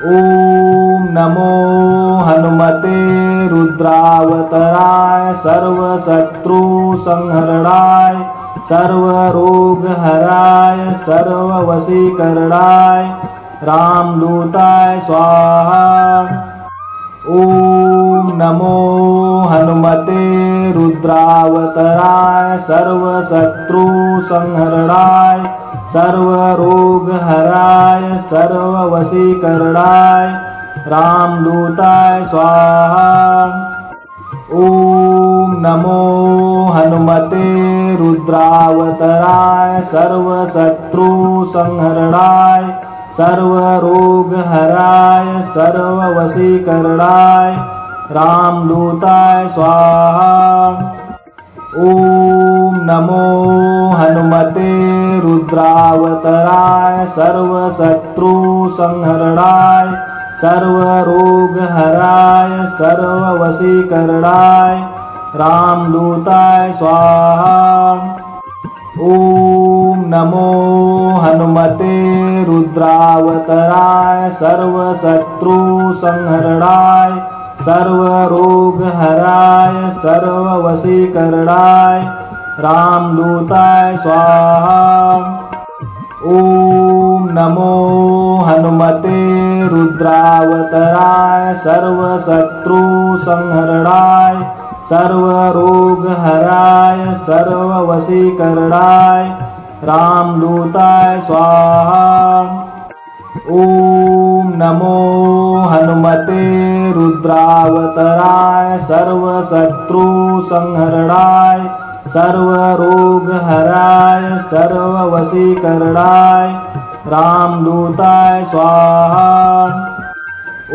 ओम नमो हनुमते रुद्रावताराय सर्वशत्रु संहरणाय सर्वरोगहराय सर्ववशीकरणाय रामदूताय स्वाहा। ओम नमो हनुमते रुद्रावताराय सर्वशत्रु संहरणाय सर्वरोगहराय सर्ववशीकरणाय रामदूताय स्वाहा। ओम नमो हनुमते रुद्रावताराय सर्वशत्रु संहरणाय सर्वरोगहराय सर्ववशीकरणाय रामदूताय स्वाहा। ओम नमो हनुमते रुद्रावताराय सर्वशत्रु संहरणाय सर्वरोगहराय सर्ववशीकरणाय रामदूताय स्वाहा। ओम नमो हनुमते रुद्रावताराय सर्वशत्रु संहरणाय सर्वरोगहराय सर्ववशीकरणाय रामदूताय स्वाहा। ओम नमो हनुमते रुद्रावताराय सर्वशत्रु संहरणाय सर्वरोगहराय सर्ववशीकरणाय रामदूताय स्वाहा। ओम नमो हनुमते रुद्रावताराय सर्वशत्रु संहरणाय सर्वरोगहराय सर्ववशीकरणाय रामदूताय स्वाहा।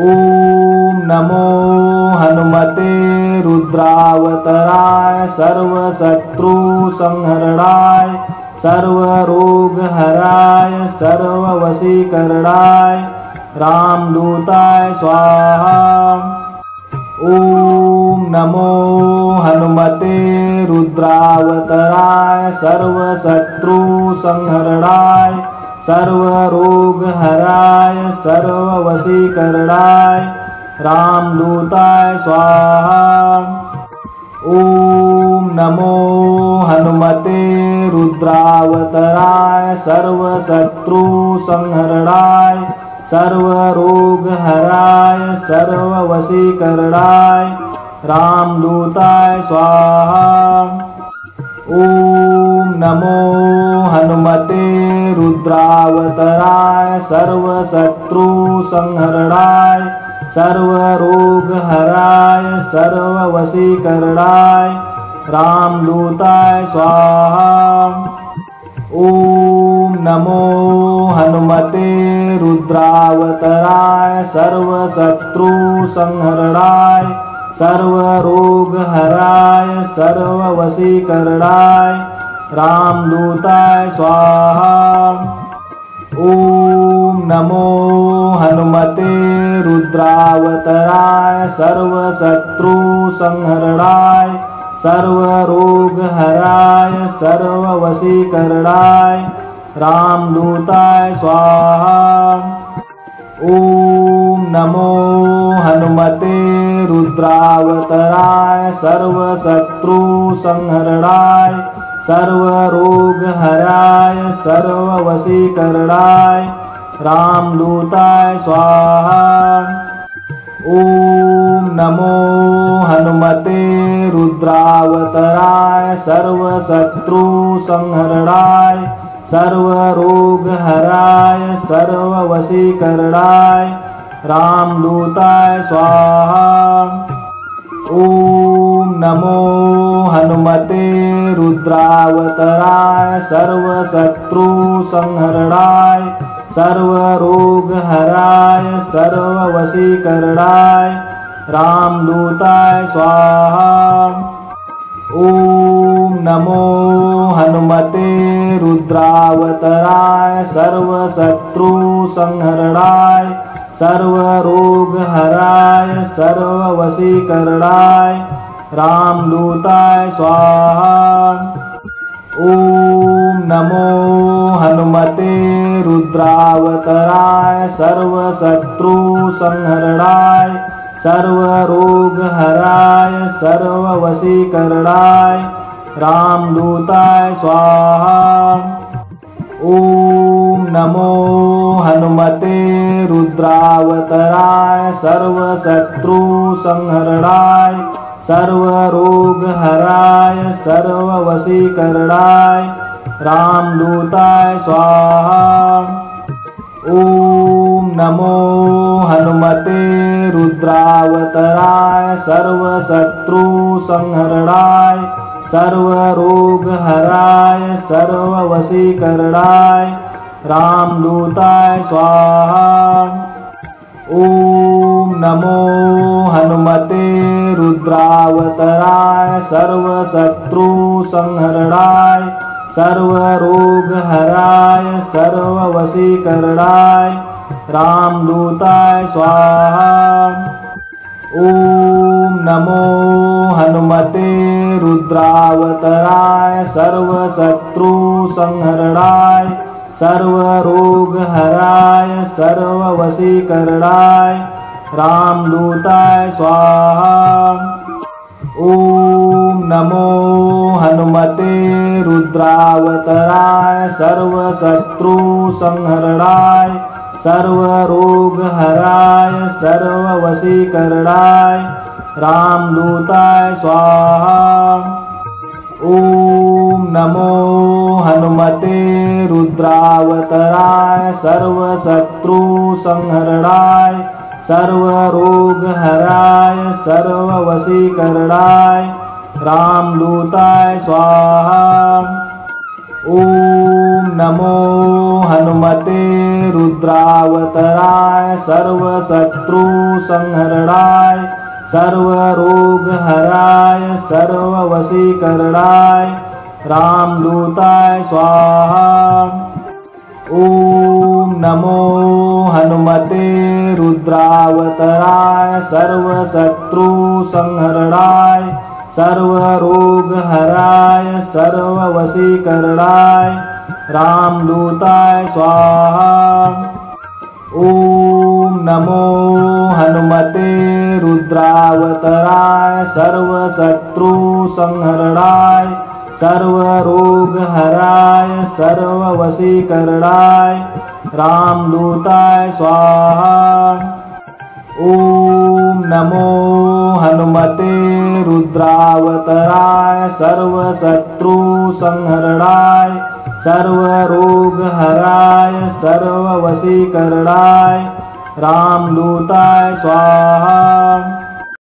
ओम नमो हनुमते रुद्रावताराय सर्वशत्रु संहरणाय सर्वरोगहराय सर्ववशीकरणाय रामदूताय स्वाहा। ओम नमो हनुमते रुद्रावताराय सर्वशत्रु संहरणाय सर्वरोगहराय सर्ववशीकरणाय रामदूताय स्वाहा। ओम नमो हनुमते रुद्रावताराय सर्वशत्रु संहरणाय सर्वरोगहराय सर्ववशीकरणाय रामदूताय स्वाहा। ओम नमो हनुमते रुद्रावताराय सर्वशत्रु संहरणाय सर्वरोगहराय सर्ववशीकरणाय रामदूताय स्वाहा। ओम नमो हनुमते रुद्रावताराय सर्वशत्रु संहरणाय सर्वरोगहराय सर्ववशीकरणाय रामदूताय स्वाहा। ओम नमो हनुमते रुद्रावताराय सर्वशत्रु संहरणाय सर्वरोगहराय सर्ववशीकरणाय रामदूताय स्वाहा। ओम नमो हनुमते रुद्रावताराय सर्वशत्रु संहरणाय सर्वरोगहराय सर्ववशीकरणाय रामदूताय स्वाहा। ओम नमो हनुमते रुद्रावताराय सर्वशत्रु संहरणाय सर्वरोगहराय सर्ववशीकरणाय रामदूताय स्वाहा। ओम नमो हनुमते रुद्रावताराय सर्वशत्रु संहरणाय सर्वरोगहराय सर्ववशीकरणाय रामदूताय स्वाहा। ओम नमो हनुमते रुद्रावताराय सर्वशत्रु संहरणाय सर्वरोगहराय सर्ववशीकरणाय रामदूताय स्वाहा। ॐ नमो हनुमते रुद्रावताराय सर्वशत्रुसंहरणाय सर्वरोगहराय सर्ववशीकरणाय रामदूताय स्वाहा। ॐ नमो हनुमते रुद्रावताराय सर्वशत्रुसंहरणाय सर्वरोगहराय सर्ववशीकरणाय रामदूताय स्वाहा। ॐ नमो हनुमते रुद्रावताराय सर्वशत्रुसंहरणाय सर्वरोगहराय सर्ववशीकरणाय रामदूताय स्वाहा। ॐ नमो हनुमते रुद्रावताराय सर्वशत्रुसंहरणाय सर्वरोगहराय सर्ववशीकरणाय रामदूताय स्वाहा। ॐ नमो हनुमते रुद्रावताराय सर्वशत्रुसंहरणाय सर्वरोगहराय सर्ववशीकरणाय रामदूताय स्वाहा। ॐ नमो हनुमते रुद्रावताराय सर्वशत्रुसंहरणाय सर्वरोगहराय सर्ववशीकरणाय रामदूताय स्वाहा। ॐ नमो हनुमते रुद्रावताराय सर्वशत्रुसंहरणाय सर्वरोगहराय सर्ववशीकरणाय रामदूताय स्वाहा। ॐ नमो हनुमते रुद्रावताराय सर्वशत्रुसंहरणाय सर्वरोगहराय सर्ववशीकरणाय रामदूताय स्वाहा। ॐ नमो हनुमते रुद्रावताराय सर्वशत्रुसंहरणाय सर्वरोगहराय सर्ववशीकरणाय रामदूताय स्वाहा। ॐ नमो हनुमते रुद्रावताराय सर्वशत्रुसंहरणाय सर्वरोगहराय सर्ववशीकरणाय रामदूताय स्वाहा। ॐ नमो हनुमते रुद्रावताराय सर्वशत्रुसंहरणाय सर्वरोगहराय सर्ववशीकरणाय रामदूताय स्वाहा।